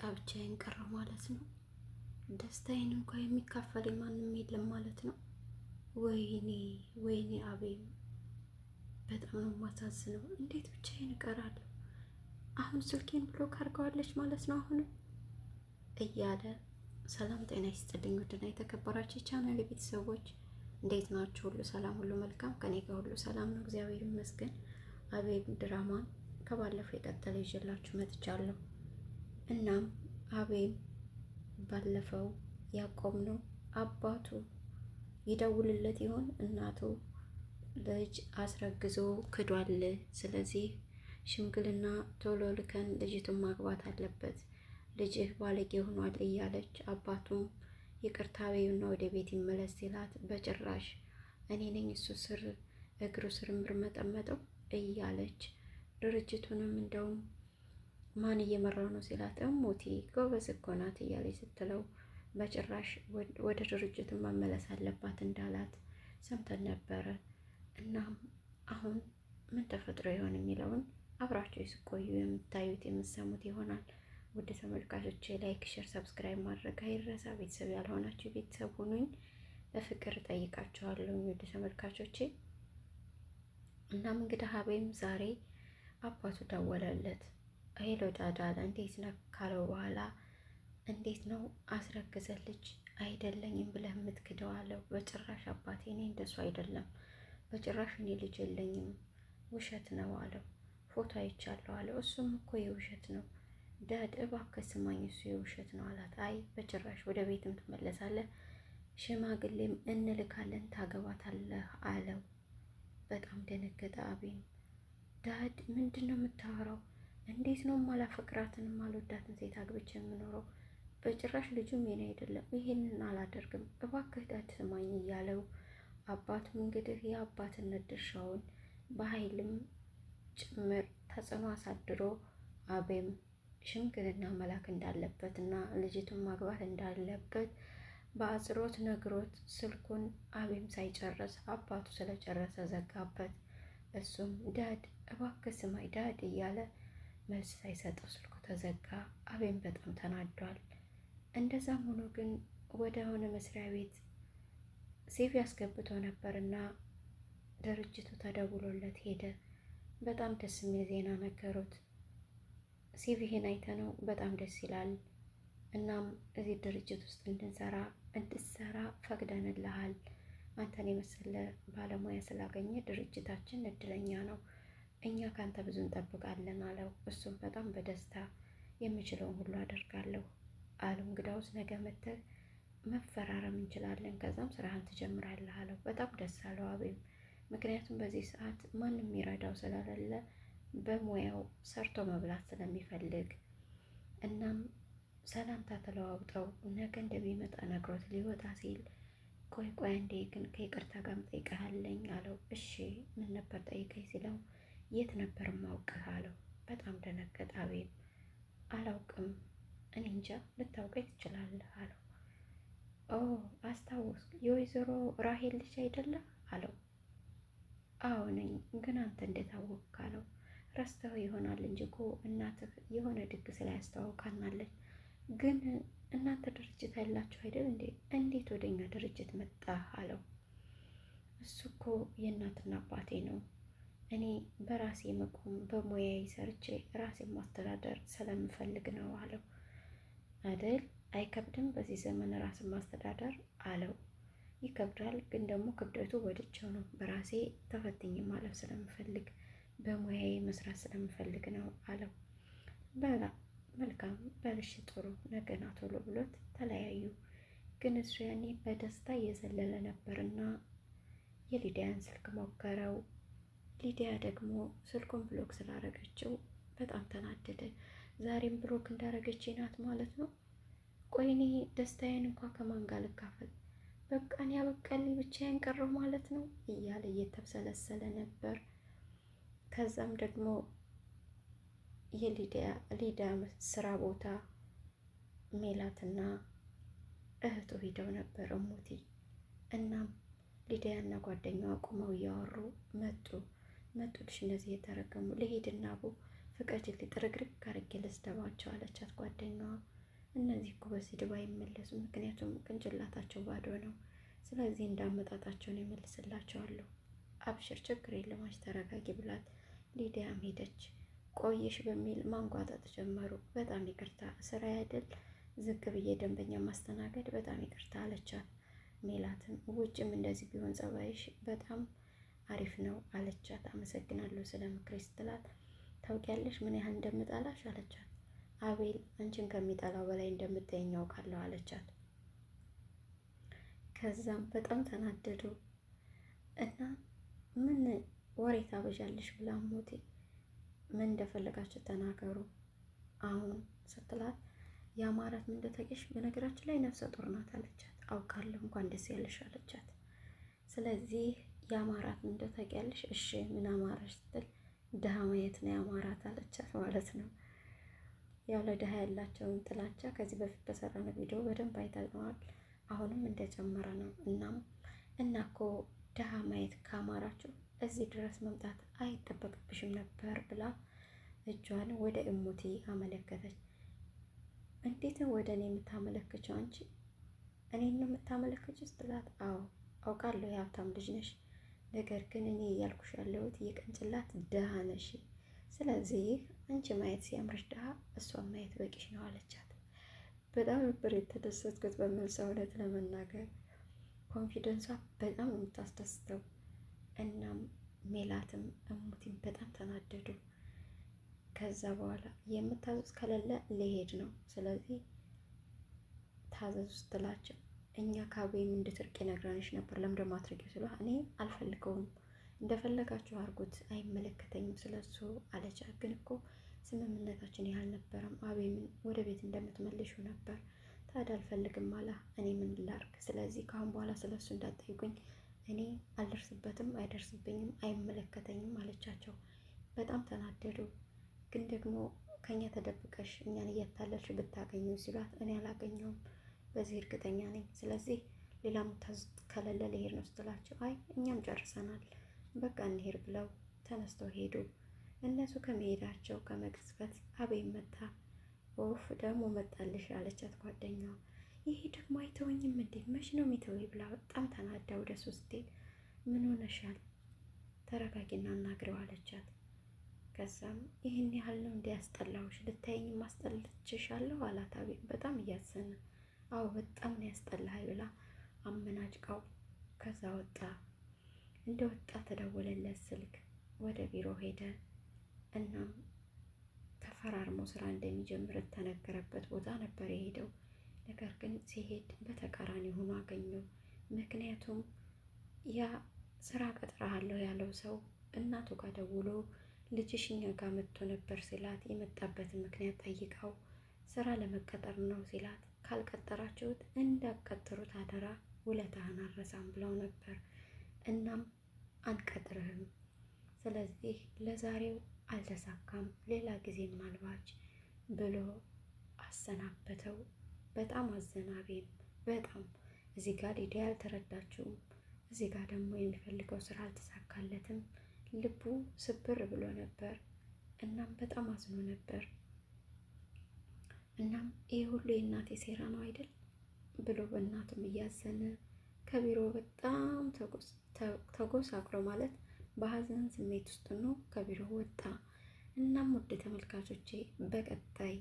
በቃ ብቻዬን ቀረሁ ማለት ነው። ደስታዬን እንኳን የሚካፈል ማንም የለም ማለት ነው። ወይኔ ወይኔ አቤም በጣም ነው የማሳዝነው። እንዴት ብቻዬን እቀራለሁ? አሁን ስልኬን ብሎክ አድርገዋለች ማለት ነው አሁንም እያለ ሰላም ጤና ይስጥልኝ። ውድና የተከበራችሁ ቻናል ቤተሰቦች እንዴት ናችሁ? ሁሉ ሰላም፣ ሁሉ መልካም። ከኔ ጋር ሁሉ ሰላም ነው፣ እግዚአብሔር ይመስገን። አቤም ድራማን ከባለፈው የቀጠለ ይዤላችሁ መጥቻለሁ። እናም አቤም ባለፈው ያቆምነው አባቱ ይደውልለት ይሆን? እናቱ ልጅ አስረግዞ ክዷል። ስለዚህ ሽምግልና ቶሎ ልከን ልጅቱን ማግባት አለበት፣ ልጅህ ባለጌ ሆኗል እያለች አባቱም ይቅርታ በይውና ወደ ቤት ይመለስ ሲላት፣ በጭራሽ እኔ ነኝ እሱ ስር እግሩ ስር ምርመጠመጠው እያለች ድርጅቱንም እንደውም ማን እየመራው ነው ሲላት፣ እሙቲ ጎበዝ እኮ ናት እያለች ስትለው፣ በጭራሽ ወደ ድርጅቱ መመለስ አለባት እንዳላት ሰምተን ነበረ። እናም አሁን ምን ተፈጥሮ ይሆን የሚለውን አብራችሁ ስቆዩ የምታዩት የምትሰሙት ይሆናል። ውድ ተመልካቾቼ ላይክ፣ ሼር፣ ሰብስክራይብ ማድረግ አይረሳ። ቤተሰብ ያልሆናችሁ ቤተሰብ ሁኑኝ፣ በፍቅር ጠይቃችኋለሁ ውድ ተመልካቾቼ። እናም እንግዲህ አቤም ዛሬ አባቱ ደወለለት። ሄሎ ዳዳለ እንዴት ነህ ካለው በኋላ እንዴት ነው አስረግዘልኝ አይደለኝም ብለህ የምትክደው አለው። በጭራሽ አባቴ እኔ እንደሱ አይደለም፣ በጭራሽ እኔ ልጅ የለኝም፣ ውሸት ነው አለው። ፎቶ አይቻለሁ አለው። እሱም እኮ የውሸት ነው ዳድ እባክህ ስማኝ፣ እሱ የውሸት ነው አላት። አይ በጭራሽ ወደ ቤትም ትመለሳለህ፣ ሽማግሌም እንልካለን፣ ታገባታለህ አለው። በጣም ደነገጠ አቤም። ዳድ ምንድን ነው የምታወራው? እንዴት ነው ማላፈቅራትን ማልወዳትን ሴት አግብቼ የምኖረው? በጭራሽ ልጁም የኔ አይደለም፣ ይሄንን አላደርግም፣ እባክህ ዳድ ስማኝ እያለው አባቱም እንግዲህ የአባትነት ድርሻውን በኃይልም ጭምር ተጽዕኖ አሳድሮ አቤም ሽምግልና መላክ እንዳለበት እና ልጅቱን ማግባት እንዳለበት በአጽሮት ነግሮት ስልኩን አቤም ሳይጨርስ አባቱ ስለጨረሰ ዘጋበት። እሱም ዳድ እባክህ ስማኝ ዳድ እያለ መልስ ሳይሰጠው ስልኩ ተዘጋ። አቤም በጣም ተናዷል። እንደዛም ሆኖ ግን ወደ ሆነ መስሪያ ቤት ሴቭ ያስገብቶ ነበርና ድርጅቱ ተደውሎለት ሄደ። በጣም ደስ የሚል ዜና ነገሩት። ሲቪህን አይተነው በጣም ደስ ይላል። እናም እዚህ ድርጅት ውስጥ እንድትሰራ ፈቅደንልሃል። አንተን የመሰለ ባለሙያ ስላገኘ ድርጅታችን እድለኛ ነው። እኛ ካንተ ብዙ እንጠብቃለን አለው። እሱም በጣም በደስታ የምችለውን ሁሉ አደርጋለሁ አለው። እንግዳውስ ነገ መተህ መፈራረም እንችላለን፣ ከዛም ስራህን ትጀምራለህ አለው። በጣም ደስ አለው አቤም። ምክንያቱም በዚህ ሰዓት ማንም ይረዳው ስለሌለ በሙያው ሰርቶ መብላት ስለሚፈልግ። እናም ሰላምታ ተለዋውጠው ነገ እንደሚመጣ ነግሮት ሊወጣ ሲል ቆይ አንዴ ግን ከይቅርታ ጋር ጠይቀሃለኝ አለው። እሺ ምን ነበር ጠይቀኝ ሲለው የት ነበር ማውቅህ አለው። በጣም ደነገጠ አቤም። አላውቅም፣ እኔ እንጃ፣ ልታውቀኝ ትችላለህ አለው። ኦ አስታወስክ፣ የወይዘሮ ራሄል ልጅ አይደለህ አለው። አዎ ነኝ፣ ግን አንተ እንዴት አወቅክ አለው። ረስተው ይሆናል እንጂ እኮ እናትህ የሆነ ድግስ ላይ አስተዋውቃናለች። ግን እናንተ ድርጅት ያላችሁ አይደል እንዴ? እንዴት ወደኛ ድርጅት መጣህ አለው። እሱ እኮ የእናትና አባቴ ነው። እኔ በራሴ መቆም በሙያዬ ሰርቼ ራሴ ማስተዳደር ስለምፈልግ ነው አለው። አይደል? አይከብድም በዚህ ዘመን ራስን ማስተዳደር አለው። ይከብዳል፣ ግን ደግሞ ክብደቱ ወድጀው ነው። በራሴ ተፈትኜ ማለፍ ስለምፈልግ በሙያዬ መስራት ስለምፈልግ ነው አለው። በላ መልካም በልሽ ጥሩ ነገና ቶሎ ብሎት ተለያዩ። ግን እሱ ያኔ በደስታ እየዘለለ ነበርና የሊዲያን ስልክ ሞከረው። ሊዲያ ደግሞ ስልኩን ብሎክ ስላደረገችው በጣም ተናደደ። ዛሬም ብሎክ እንዳደረገች ናት ማለት ነው። ቆይ እኔ ደስታዬን እንኳ ከማን ጋር ልካፈል? በቃን ያበቃልኝ ብቻዬን ቀረሁ ማለት ነው እያለ እየተብሰለሰለ ነበር። ከዛም ደግሞ የሊዲያ ስራ ቦታ ሜላትና እህቱ ሂደው ነበር እሙቲ። እናም ሊዲያና ጓደኛዋ ቁመው እያወሩ መጡልሽ እነዚህ የተረገሙ ልሄድና ፍቀጅልኝ ጥርግርግ አድርጌ ልስደባቸው አለቻት ጓደኛዋ። እነዚህ እኮ በስድብ አይመለሱም፣ ምክንያቱም ቅንጭላታቸው ባዶ ነው። ስለዚህ እንዳመጣጣቸውን ይመልስላቸዋለሁ። አብሽር ችግር የለም አንቺ ተረጋጊ ብላት ሊዲያም ሄደች። ቆየሽ በሚል ማንጓጠጥ ጀመሩ። በጣም ይቅርታ ስራ አይደል ዝቅ ብዬ ደንበኛ ማስተናገድ፣ በጣም ይቅርታ አለቻት። ሜላትም ውጭም እንደዚህ ቢሆን ጸባይሽ በጣም አሪፍ ነው አለቻት። አመሰግናለሁ ስለ ምክሬ ስትላት ታውቂያለሽ ምን ያህል እንደምጠላሽ አለቻት። አቤል አንቺን ከሚጠላው በላይ እንደምትይኝ አውቃለሁ አለቻት። ከዛም በጣም ተናደዱ እና ምን ወሬ ታበዣለሽ ብላ ሞቴ ምን እንደፈለጋችሁ ተናገሩ አሁን ስትላት የአማራት ምን እንደታውቂሽ በነገራችን ላይ ነፍሰ ጡር ናት አለቻት። አውቃለሁ እንኳን ደስ ያለሽ አለቻት። ስለዚህ የአማራት ምን እንደታውቂያለሽ? እሺ ምን አማራሽ ስትል ድሃ ማየት ነው የአማራት አለቻት ማለት ነው። ያው ለድሃ ያላቸውን ጥላቻ ከዚህ በፊት በሰራነው ቪዲዮ በደንብ አይተነዋል። አሁንም እንደጨመረ ነው። እና እኮ ድሃ ማየት ካማራችሁ እዚህ ድረስ መምጣት አይጠበቅብሽም ነበር ብላ እጇን ወደ እሙቲ አመለከተች። እንዴት ነው ወደ እኔ የምታመለክችው? አንቺ እኔን ነው የምታመለክችው ስትላት፣ አዎ አውቃለሁ የሀብታም ልጅ ነሽ፣ ነገር ግን እኔ እያልኩሽ ያለሁት የቅንጭላት ድሃ ነሽ። ስለዚህ አንቺ ማየት ሲያምርሽ ድሃ፣ እሷን ማየት በቂሽ ነው አለቻት። በጣም ነበር የተደሰትኩት በሚል እውነት ለመናገር ኮንፊደንሷ በጣም ነው የምታስደስተው። እናም ሜላትም እሙቲም በጣም ተናደዱ። ከዛ በኋላ የምታዘዝ ከሌለ ሊሄድ ነው፣ ስለዚህ ታዘዙ ስትላቸው እኛ ከአቤም እንድትርቅ ነግረንሽ ነበር ለምን ደግሞ አትርቂው ስለ እኔ አልፈልገውም እንደፈለጋችሁ አድርጉት አይመለከተኝም ስለሱ አለቻት። ግን እኮ ስምምነታችን ያህል ነበረም አቤምን ወደ ቤት እንደምትመልሹ ነበር። ታዲያ አልፈልግም አላ እኔ ምን ላድርግ? ስለዚህ ከአሁን በኋላ ስለሱ እንዳትጠይቁኝ፣ እኔ አልደርስበትም፣ አይደርስብኝም፣ አይመለከተኝም አለቻቸው። በጣም ተናደዱ። ግን ደግሞ ከኛ ተደብቀሽ እኛን እያታለልሽ ብታገኙ ሲሏት እኔ አላገኘውም በዚህ እርግጠኛ ነኝ። ስለዚህ ሌላ ሙታዝ ከሌለ ልሄድ ነው ስትላቸው አይ እኛም ጨርሰናል በቃ እንሄድ ብለው ተነስተው ሄዱ። እነሱ ከመሄዳቸው ከመቅጽበት አቤል መጣ። ኦፍ ደግሞ መጣልሽ አለቻት ጓደኛዋ። ይሄ ደግሞ አይተወኝም እንዴ መች ነው የሚተወኝ ብላ በጣም ተናዳ ወደ ሶስቴ ምን ሆነሻል? ተረጋጊና አናግረው አለቻት። ከዛም ይህን ያህል ነው እንዲያስጠላውሽ? ልታየኝ ማስጠልችሻለሁ አላት አቤል በጣም እያዘነ። አዎ በጣም ነው ያስጠላህ ብላ አመናጭቃው ከዛ ወጣ። እንደ ወጣ ተደወለለት ስልክ። ወደ ቢሮ ሄደ። እናም ተፈራርሞ ስራ እንደሚጀምር ተነገረበት ቦታ ነበር የሄደው። ነገር ግን ሲሄድ በተቃራኒ ሆኖ አገኘው። ምክንያቱም ያ ስራ ቀጥረሃለሁ ያለው ሰው እናቱ ጋር ደውሎ ልጅሽ እኛ ጋር መጥቶ ነበር ሲላት የመጣበትን ምክንያት ጠይቀው ስራ ለመቀጠር ነው ሲላት ካልቀጠራችሁት እንዳትቀጥሩት አደራ ውለታህን አልረሳም ብለው ነበር። እናም አንቀጥርህም፣ ስለዚህ ለዛሬው አልተሳካም፣ ሌላ ጊዜ ምናልባች ብሎ አሰናበተው። በጣም አዘናቤም በጣም እዚህ ጋር ሊዲያ አልተረዳችውም። እዚህ ጋር ደግሞ የሚፈልገው ስራ አልተሳካለትም። ልቡ ስብር ብሎ ነበር። እናም በጣም አዝኖ ነበር። እናም ይህ ሁሉ የእናቴ ሴራ ነው አይደል ብሎ በእናቱም እያዘነ ከቢሮ በጣም ተጎሳቅሎ ማለት በሀዘን ስሜት ውስጥ ነው ከቢሮ ወጣ። እናም ውድ ተመልካቾቼ በቀጣይ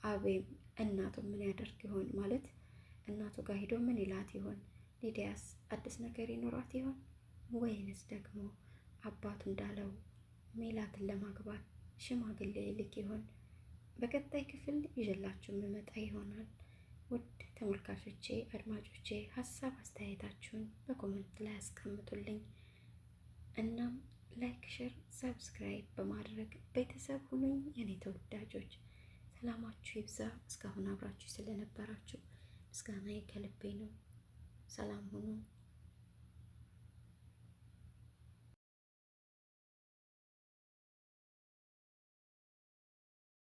አቤም እናቱ ምን ያደርግ ይሆን? ማለት እናቱ ጋር ሄዶ ምን ይላት ይሆን? ሊዲያስ አዲስ ነገር ይኖራት ይሆን? ወይንስ ደግሞ አባቱ እንዳለው ሜላትን ለማግባት ሽማግሌ ይልክ ይሆን? በቀጣይ ክፍል ይዤላችሁ የምመጣ ይሆናል። ውድ ተመልካቾቼ አድማጮቼ ሀሳብ አስተያየታችሁን በኮመንት ላይ አስቀምጡልኝ። እናም ላይክ፣ ሼር፣ ሰብስክራይብ በማድረግ ቤተሰብ ሁኑኝ የኔ ተወዳጆች። ሰላማችሁ ይብዛ። እስካሁን አብራችሁ ስለነበራችሁ ምስጋናዬ ከልቤ ነው። ሰላም ሁኑ።